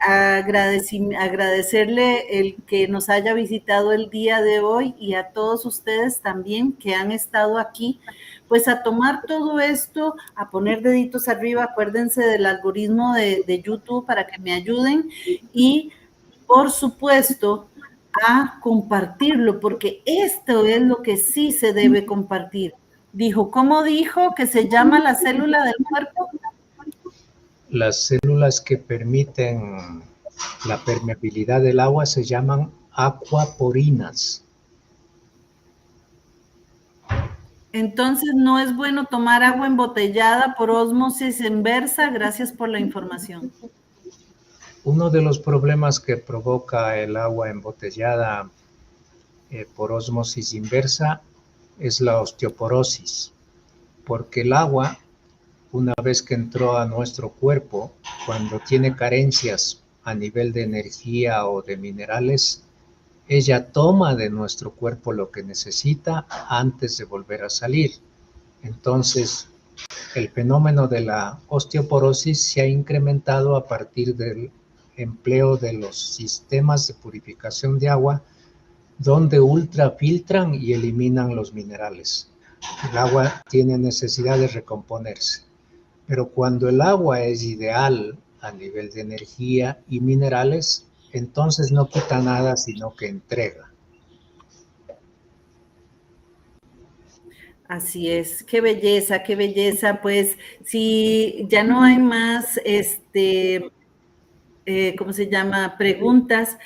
agradecerle el que nos haya visitado el día de hoy y a todos ustedes también que han estado aquí, pues a tomar todo esto, a poner deditos arriba, acuérdense del algoritmo de YouTube para que me ayuden y por supuesto a compartirlo, porque esto es lo que sí se debe compartir. Dijo, ¿cómo dijo que se llama la célula del cuerpo? Las células que permiten la permeabilidad del agua se llaman aquaporinas. Entonces, no es bueno tomar agua embotellada por ósmosis inversa. Gracias por la información. Uno de los problemas que provoca el agua embotellada por ósmosis inversa es la osteoporosis, porque el agua, una vez que entró a nuestro cuerpo, cuando tiene carencias a nivel de energía o de minerales, ella toma de nuestro cuerpo lo que necesita antes de volver a salir. Entonces, el fenómeno de la osteoporosis se ha incrementado a partir del empleo de los sistemas de purificación de agua, donde ultrafiltran y eliminan los minerales. El agua tiene necesidad de recomponerse, pero cuando el agua es ideal a nivel de energía y minerales, entonces no quita nada, sino que entrega. Así es, qué belleza, qué belleza. Pues si ya no hay más, ¿cómo se llama? Preguntas.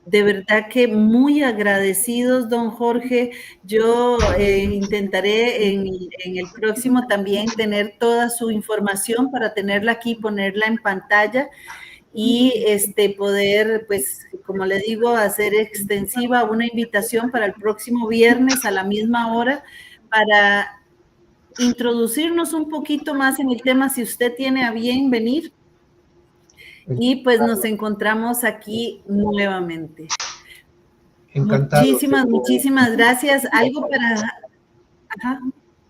De verdad que muy agradecidos, don Jorge. Yo intentaré en el próximo también tener toda su información para tenerla aquí, ponerla en pantalla y poder, pues, como le digo, hacer extensiva una invitación para el próximo viernes a la misma hora para introducirnos un poquito más en el tema, si usted tiene a bien venir. Y pues nos encontramos aquí nuevamente. Encantado. Muchísimas gracias. Algo para... Ajá.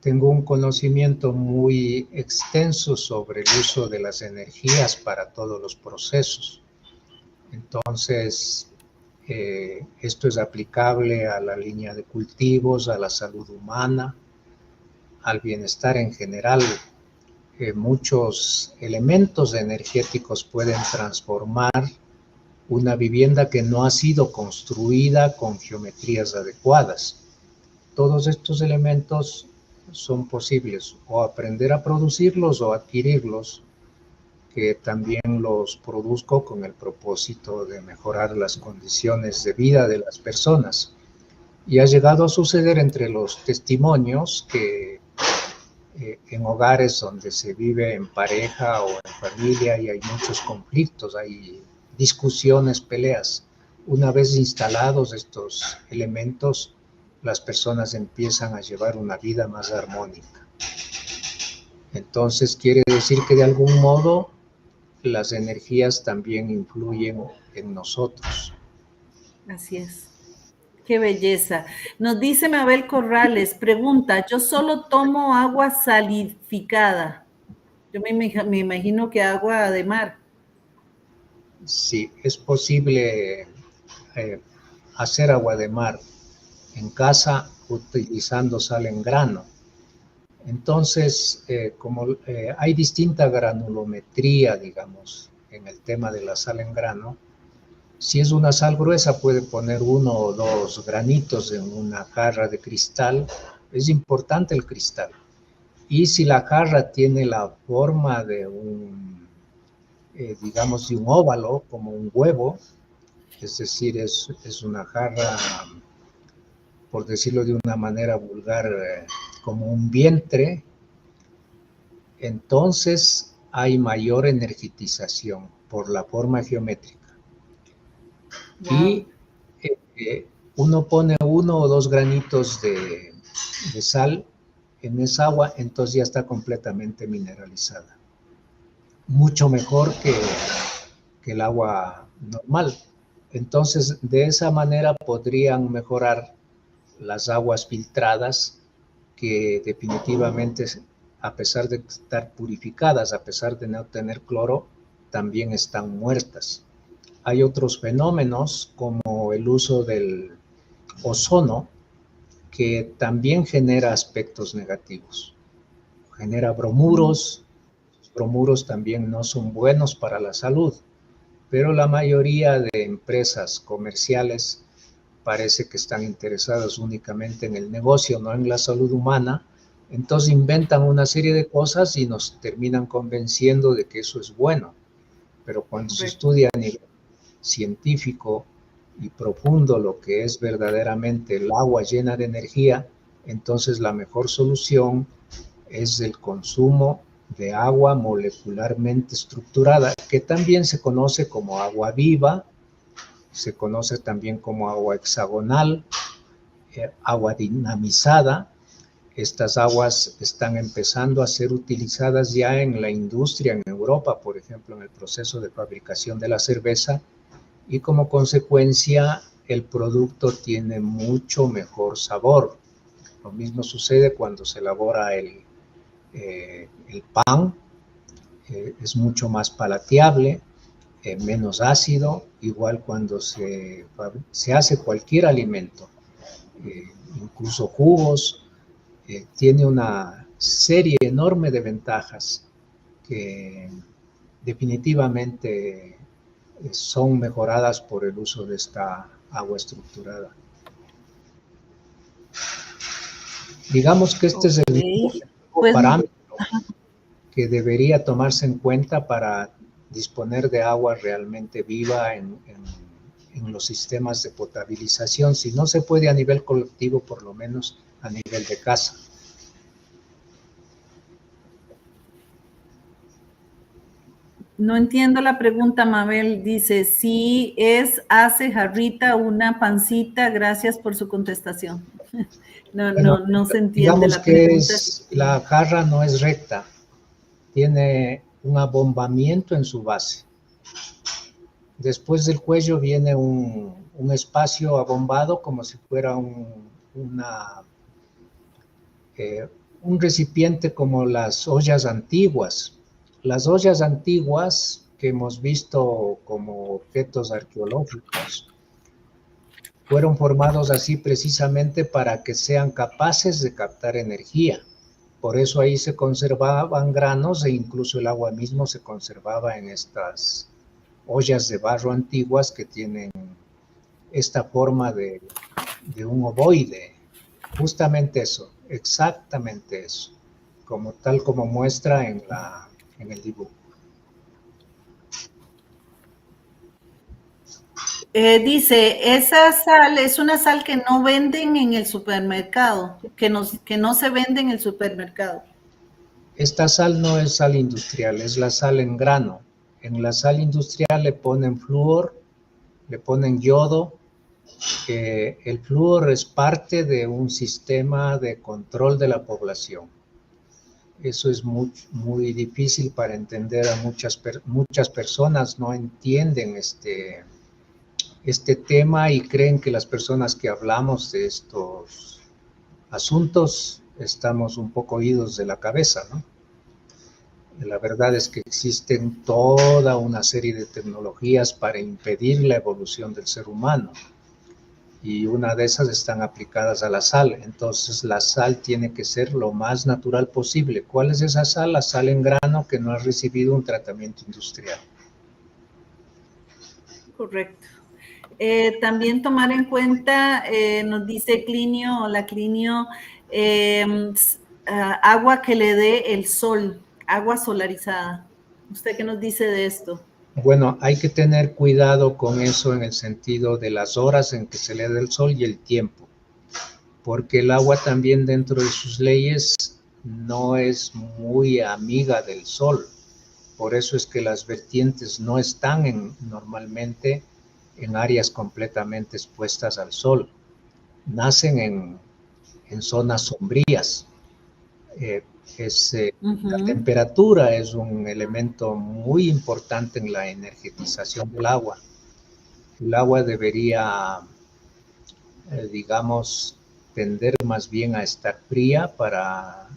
Tengo un conocimiento muy extenso sobre el uso de las energías para todos los procesos. Entonces, esto es aplicable a la línea de cultivos, a la salud humana, al bienestar en general. Muchos elementos energéticos pueden transformar una vivienda que no ha sido construida con geometrías adecuadas. Todos estos elementos son posibles o aprender a producirlos o adquirirlos, que también los produzco con el propósito de mejorar las condiciones de vida de las personas. Y ha llegado a suceder entre los testimonios que en hogares donde se vive en pareja o en familia y hay muchos conflictos, hay discusiones, peleas. Una vez instalados estos elementos, las personas empiezan a llevar una vida más armónica. Entonces quiere decir que de algún modo las energías también influyen en nosotros. Así es. Qué belleza. Nos dice Mabel Corrales, pregunta, yo solo tomo agua salificada. Yo me imagino que agua de mar. Sí, es posible hacer agua de mar en casa utilizando sal en grano. Entonces, como hay distinta granulometría, digamos, en el tema de la sal en grano, si es una sal gruesa puede poner 1 o 2 granitos en una jarra de cristal. Es importante el cristal. Y si la jarra tiene la forma de digamos, de un óvalo, como un huevo, es decir, es una jarra, por decirlo de una manera vulgar, como un vientre, entonces hay mayor energetización por la forma geométrica. Wow. Y uno pone 1 o 2 granitos de sal en esa agua, entonces ya está completamente mineralizada. Mucho mejor que el agua normal. Entonces, de esa manera podrían mejorar las aguas filtradas, que definitivamente, a pesar de estar purificadas, a pesar de no tener cloro, también están muertas. Hay otros fenómenos como el uso del ozono, que también genera aspectos negativos. Genera bromuros. Los bromuros también no son buenos para la salud, pero la mayoría de empresas comerciales parece que están interesadas únicamente en el negocio, no en la salud humana. Entonces inventan una serie de cosas y nos terminan convenciendo de que eso es bueno. Pero cuando se estudia a nivel científico y profundo lo que es verdaderamente el agua llena de energía, entonces la mejor solución es el consumo de agua molecularmente estructurada, que también se conoce como agua viva, se conoce también como agua hexagonal, agua dinamizada. Estas aguas están empezando a ser utilizadas ya en la industria en Europa, por ejemplo, en el proceso de fabricación de la cerveza, y como consecuencia el producto tiene mucho mejor sabor. Lo mismo sucede cuando se elabora el pan, es mucho más palateable, menos ácido, igual cuando se hace cualquier alimento, incluso jugos, tiene una serie enorme de ventajas que definitivamente son mejoradas por el uso de esta agua estructurada. Digamos que este es el parámetro que debería tomarse en cuenta para disponer de agua realmente viva en los sistemas de potabilización. Si no se puede a nivel colectivo, por lo menos a nivel de casa. No entiendo la pregunta, Mabel. Dice, si hace jarrita una pancita, gracias por su contestación. No se entiende la pregunta. La jarra no es recta, tiene un abombamiento en su base. Después del cuello viene un espacio abombado como si fuera un recipiente como las ollas antiguas. Las ollas antiguas que hemos visto como objetos arqueológicos fueron formados así precisamente para que sean capaces de captar energía. Por eso ahí se conservaban granos e incluso el agua mismo se conservaba en estas ollas de barro antiguas que tienen esta forma de un ovoide. Justamente eso, exactamente eso, tal como muestra en el dibujo. Dice, esa sal es una sal que no venden en el supermercado, que no se vende en el supermercado. Esta sal no es sal industrial, es la sal en grano. En la sal industrial le ponen flúor, le ponen yodo. El flúor es parte de un sistema de control de la población. Eso es muy difícil para entender a muchas personas, no entienden este tema y creen que las personas que hablamos de estos asuntos estamos un poco idos de la cabeza, ¿no? La verdad es que existen toda una serie de tecnologías para impedir la evolución del ser humano y una de esas están aplicadas a la sal. Entonces la sal tiene que ser lo más natural posible. ¿Cuál es esa sal? La sal en grano que no ha recibido un tratamiento industrial. Correcto. También tomar en cuenta, nos dice Clinio, la Clinio, agua que le dé el sol, agua solarizada. ¿Usted qué nos dice de esto? Bueno, hay que tener cuidado con eso en el sentido de las horas en que se le da el sol y el tiempo, porque el agua también dentro de sus leyes no es muy amiga del sol. Por eso es que las vertientes no están normalmente en áreas completamente expuestas al sol. Nacen en zonas sombrías. La temperatura es un elemento muy importante en la energetización del agua. El agua debería, digamos, tender más bien a estar fría para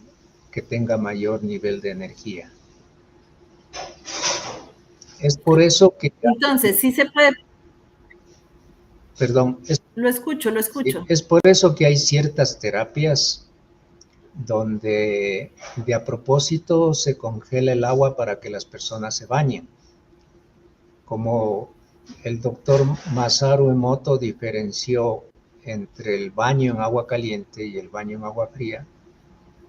que tenga mayor nivel de energía. Es por eso que... Entonces, sí se puede... Perdón. Lo escucho. Es por eso que hay ciertas terapias donde de a propósito se congela el agua para que las personas se bañen. Como el doctor Masaru Emoto diferenció entre el baño en agua caliente y el baño en agua fría,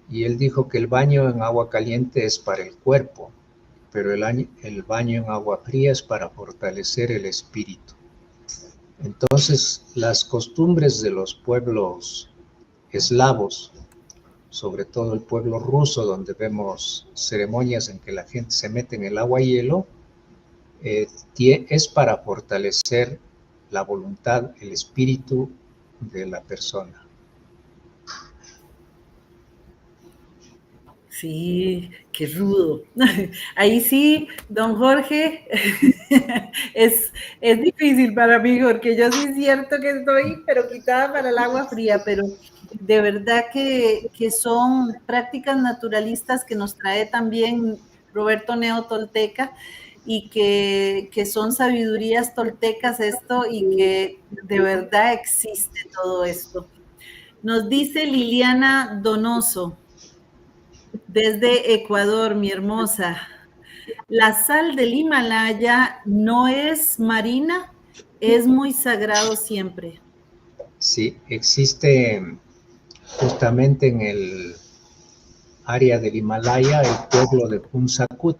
y él dijo que el baño en agua caliente es para el cuerpo, pero el baño en agua fría es para fortalecer el espíritu. Entonces, las costumbres de los pueblos eslavos, sobre todo el pueblo ruso, donde vemos ceremonias en que la gente se mete en el agua y hielo, es para fortalecer la voluntad, el espíritu de la persona. Sí, qué rudo. Ahí sí, don Jorge, es difícil para mí, porque yo sí es cierto que estoy, pero quitada para el agua fría, pero de verdad que son prácticas naturalistas que nos trae también Roberto Neo Tolteca y que son sabidurías toltecas esto y que de verdad existe todo esto. Nos dice Liliana Donoso, desde Ecuador, mi hermosa. La sal del Himalaya no es marina, es muy sagrado siempre. Sí, existe justamente en el área del Himalaya el pueblo de Punzakut.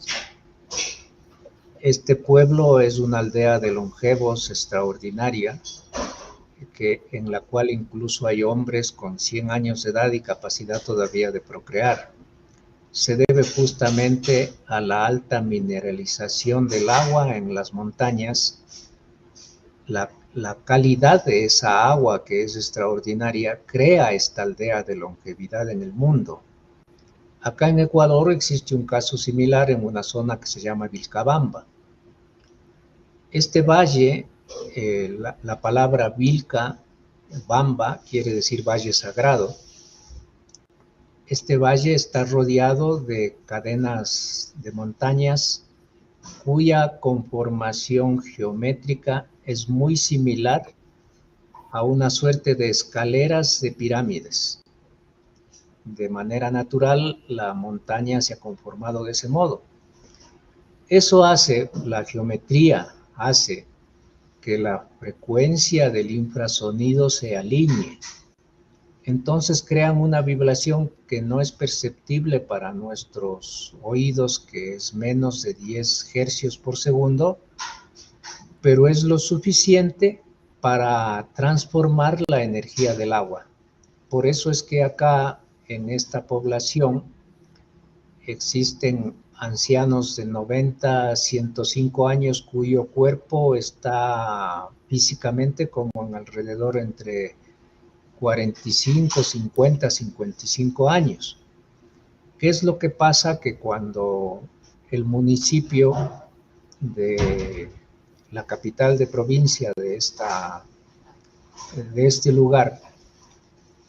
Este pueblo es una aldea de longevos extraordinaria, en la cual incluso hay hombres con 100 años de edad y capacidad todavía de procrear. Se debe justamente a la alta mineralización del agua en las montañas. La calidad de esa agua, que es extraordinaria, crea esta aldea de longevidad en el mundo. Acá en Ecuador existe un caso similar en una zona que se llama Vilcabamba. Este valle, la palabra Vilca, Bamba, quiere decir valle sagrado. Este valle está rodeado de cadenas de montañas cuya conformación geométrica es muy similar a una suerte de escaleras de pirámides. De manera natural, la montaña se ha conformado de ese modo. Eso hace, la geometría hace que la frecuencia del infrasonido se alinee. Entonces crean una vibración que no es perceptible para nuestros oídos, que es menos de 10 hercios por segundo, pero es lo suficiente para transformar la energía del agua. Por eso es que acá en esta población existen ancianos de 90 a 105 años cuyo cuerpo está físicamente como en alrededor entre 45, 50, 55 años. ¿Qué es lo que pasa? Que cuando el municipio de la capital de provincia de este lugar,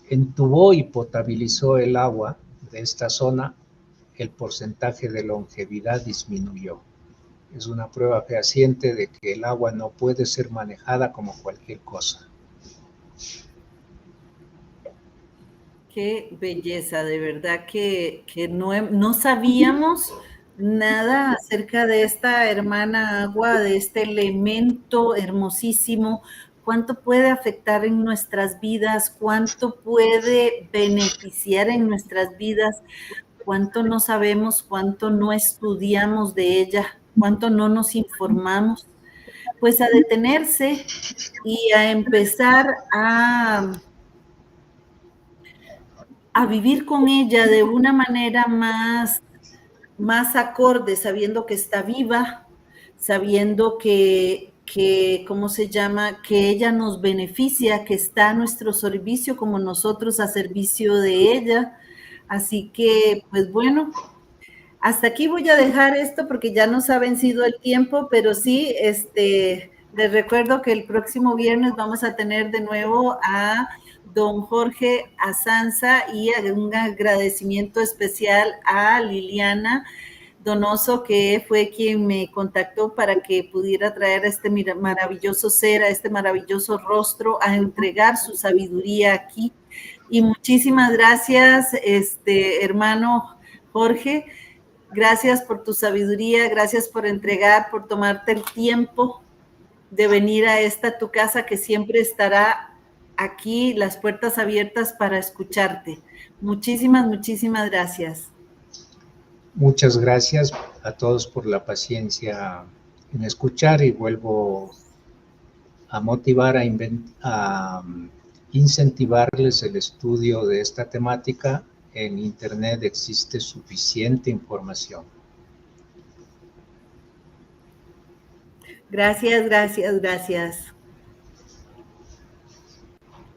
entubó y potabilizó el agua de esta zona, el porcentaje de longevidad disminuyó. Es una prueba fehaciente de que el agua no puede ser manejada como cualquier cosa. Qué belleza, de verdad que no sabíamos nada acerca de esta hermana agua, de este elemento hermosísimo, cuánto puede afectar en nuestras vidas, cuánto puede beneficiar en nuestras vidas, cuánto no sabemos, cuánto no estudiamos de ella, cuánto no nos informamos. Pues a detenerse y a empezar a vivir con ella de una manera más acorde, sabiendo que está viva, sabiendo ¿cómo se llama? Que ella nos beneficia, que está a nuestro servicio como nosotros a servicio de ella. Así que, pues bueno, hasta aquí voy a dejar esto porque ya nos ha vencido el tiempo, pero sí, les recuerdo que el próximo viernes vamos a tener de nuevo a don Jorge Azanza y un agradecimiento especial a Liliana Donoso, que fue quien me contactó para que pudiera traer a este maravilloso ser, a este maravilloso rostro, a entregar su sabiduría aquí. Y muchísimas gracias, hermano Jorge. Gracias por tu sabiduría, gracias por entregar, por tomarte el tiempo de venir a esta tu casa que siempre estará aquí, las puertas abiertas para escucharte. Muchísimas gracias. Muchas gracias a todos por la paciencia en escuchar y vuelvo a motivar, a incentivarles el estudio de esta temática. En Internet existe suficiente información. Gracias.